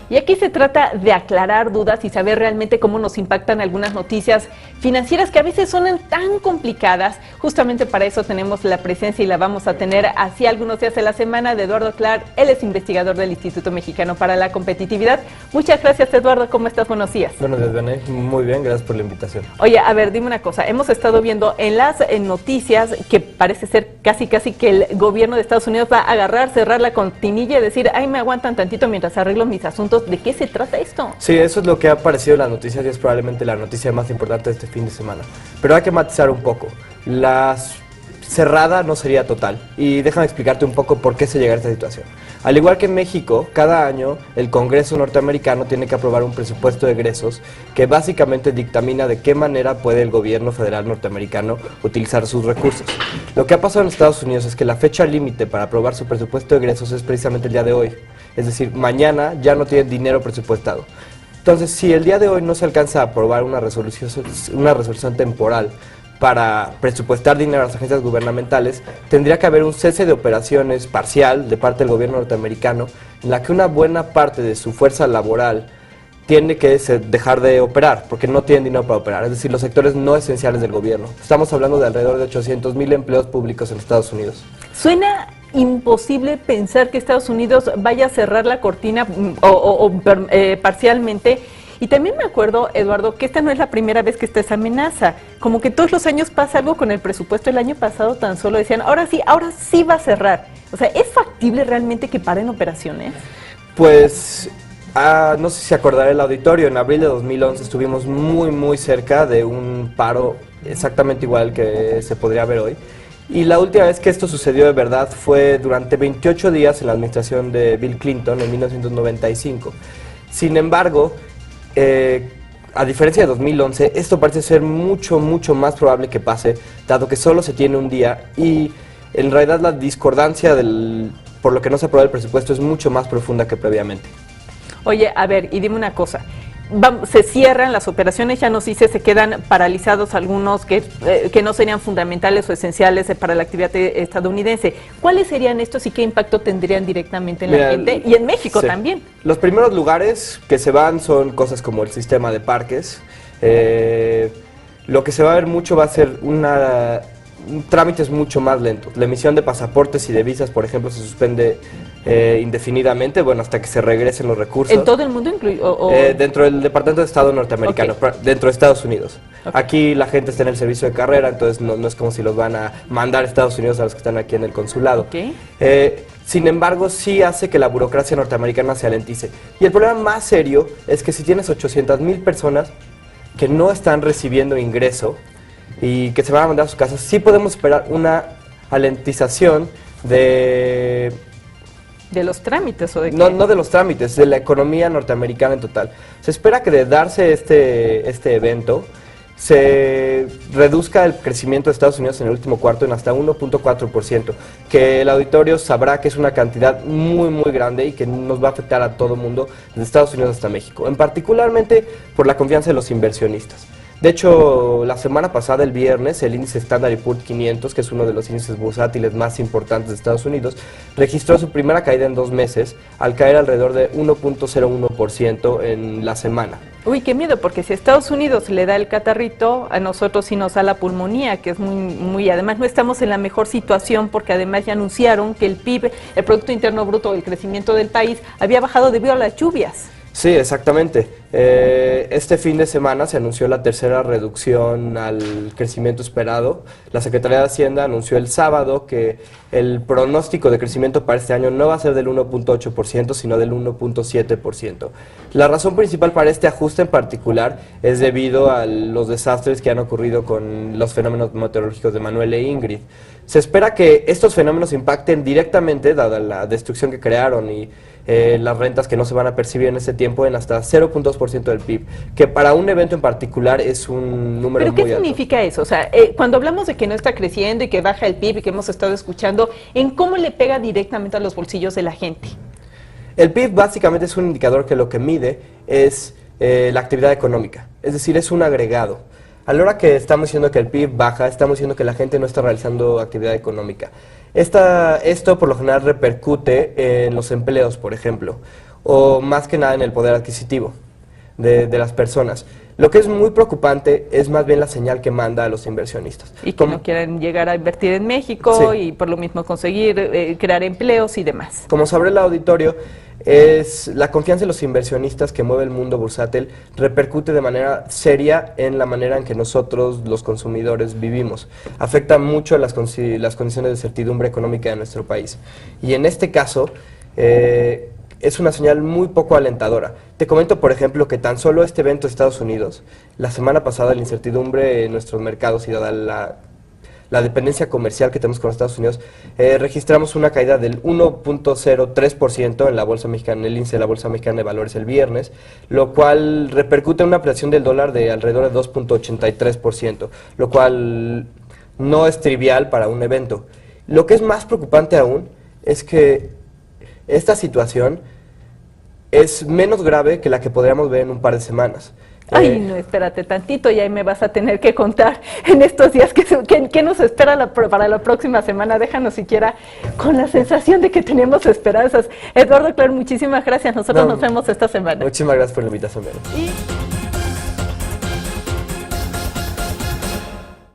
Y aquí se trata de aclarar dudas y saber realmente cómo nos impactan algunas noticias financieras que a veces suenan tan complicadas. Justamente para eso tenemos la presencia y la vamos a tener así algunos días de la semana de Eduardo Clark. Él es investigador del Instituto Mexicano para la Competitividad. Muchas gracias, Eduardo. ¿Cómo estás? Buenos días. Buenos días, Dani. Muy bien, gracias por la invitación. Oye, a ver, dime una cosa. Hemos estado viendo en las noticias que parece ser casi que el gobierno de Estados Unidos va a agarrar, cerrar la cortinilla y decir, ay, me aguantan tantito mientras arreglo mis asuntos. ¿De qué se trata esto? Sí, eso es lo que ha aparecido en las noticias y es probablemente la noticia más importante de este fin de semana. Pero hay que matizar un poco. La cerrada no sería total. Y déjame explicarte un poco por qué se llega a esta situación. Al igual que en México, cada año el Congreso norteamericano tiene que aprobar un presupuesto de egresos que básicamente dictamina de qué manera puede el gobierno federal norteamericano utilizar sus recursos. Lo que ha pasado en Estados Unidos es que la fecha límite para aprobar su presupuesto de egresos es precisamente el día de hoy. Es decir, mañana ya no tienen dinero presupuestado. Entonces, si el día de hoy no se alcanza a aprobar una resolución temporal para presupuestar dinero a las agencias gubernamentales, tendría que haber un cese de operaciones parcial de parte del gobierno norteamericano, en la que una buena parte de su fuerza laboral tiene que dejar de operar, porque no tienen dinero para operar, es decir, los sectores no esenciales del gobierno. Estamos hablando de alrededor de 800,000 empleos públicos en Estados Unidos. Suena imposible pensar que Estados Unidos vaya a cerrar la cortina parcialmente. Y también me acuerdo, Eduardo, que esta no es la primera vez que está esa amenaza. Como que todos los años pasa algo con el presupuesto. El año pasado tan solo decían, ahora sí va a cerrar. O sea, ¿es factible realmente que paren operaciones? Pues, no sé si se acordará el auditorio, en abril de 2011 estuvimos muy cerca de un paro exactamente igual que se podría ver hoy. Y la última vez que esto sucedió de verdad fue durante 28 días en la administración de Bill Clinton en 1995. Sin embargo, a diferencia de 2011, esto parece ser mucho más probable que pase, dado que solo se tiene un día y en realidad la discordancia por lo que no se aprueba el presupuesto es mucho más profunda que previamente. Oye, a ver, y dime una cosa. Se cierran las operaciones, ya nos dice, se quedan paralizados algunos que no serían fundamentales o esenciales para la actividad estadounidense. ¿Cuáles serían estos y qué impacto tendrían directamente en la gente y en México también? Los primeros lugares que se van son cosas como el sistema de parques. Lo que se va a ver mucho va a ser trámites mucho más lentos. La emisión de pasaportes y de visas, por ejemplo, se suspende indefinidamente, bueno, hasta que se regresen los recursos. ¿En todo el mundo incluido? Dentro del Departamento de Estado norteamericano, okay. Dentro de Estados Unidos. Okay. Aquí la gente está en el servicio de carrera, entonces no es como si los van a mandar a Estados Unidos a los que están aquí en el consulado. Okay. Sin embargo, sí hace que la burocracia norteamericana se alentice. Y el problema más serio es que si tienes 800,000 personas que no están recibiendo ingreso y que se van a mandar a sus casas, sí podemos esperar una alentización ¿De los trámites o de qué? No de los trámites, de la economía norteamericana en total. Se espera que de darse este evento se reduzca el crecimiento de Estados Unidos en el último cuarto en hasta 1.4%, que el auditorio sabrá que es una cantidad muy grande y que nos va a afectar a todo el mundo, desde Estados Unidos hasta México, en particularmente por la confianza de los inversionistas. De hecho, la semana pasada, el viernes, el índice Standard & Poor's 500, que es uno de los índices bursátiles más importantes de Estados Unidos, registró su primera caída en 2 meses, al caer alrededor de 1.01% en la semana. Uy, qué miedo, porque si a Estados Unidos le da el catarrito, a nosotros sí nos da la pulmonía, que es además no estamos en la mejor situación, porque además ya anunciaron que el PIB, el Producto Interno Bruto, el crecimiento del país, había bajado debido a las lluvias. Sí, exactamente. Este fin de semana se anunció la tercera reducción al crecimiento esperado. La Secretaría de Hacienda anunció el sábado que el pronóstico de crecimiento para este año no va a ser del 1.8%, sino del 1.7%. La razón principal para este ajuste en particular es debido a los desastres que han ocurrido con los fenómenos meteorológicos de Manuel e Ingrid. Se espera que estos fenómenos impacten directamente, dada la destrucción que crearon y las rentas que no se van a percibir en ese tiempo, en hasta 0.2% del PIB, que para un evento en particular es un número muy alto. ¿Pero qué significa eso? O sea, cuando hablamos de que no está creciendo y que baja el PIB y que hemos estado escuchando, ¿en cómo le pega directamente a los bolsillos de la gente? El PIB básicamente es un indicador que lo que mide es la actividad económica, es decir, es un agregado. A la hora que estamos diciendo que el PIB baja, estamos diciendo que la gente no está realizando actividad económica. Esto por lo general repercute en los empleos, por ejemplo. o más que nada en el poder adquisitivo de las personas. Lo que es muy preocupante es más bien la señal que manda a los inversionistas. Y que no quieren llegar a invertir en México Sí. y por lo mismo conseguir crear empleos y demás. Como sabrá el auditorio, es la confianza en los inversionistas que mueve el mundo bursátil repercute de manera seria en la manera en que nosotros, los consumidores, vivimos. Afecta mucho las condiciones de certidumbre económica de nuestro país. Y en este caso, es una señal muy poco alentadora. Te comento, por ejemplo, que tan solo este evento de Estados Unidos, la semana pasada la incertidumbre en nuestros mercados y dada la dependencia comercial que tenemos con Estados Unidos, registramos una caída del 1.03% en la bolsa mexicana, en el índice de la Bolsa Mexicana de Valores el viernes, lo cual repercute en una apreciación del dólar de alrededor de 2.83%, lo cual no es trivial para un evento. Lo que es más preocupante aún es que esta situación es menos grave que la que podríamos ver en un par de semanas. Ay, no, espérate tantito, y ahí me vas a tener que contar en estos días qué nos espera para la próxima semana. Déjanos siquiera con la sensación de que tenemos esperanzas. Eduardo Claro, muchísimas gracias. Nosotros nos vemos esta semana. Muchísimas gracias por la invitación, Vero.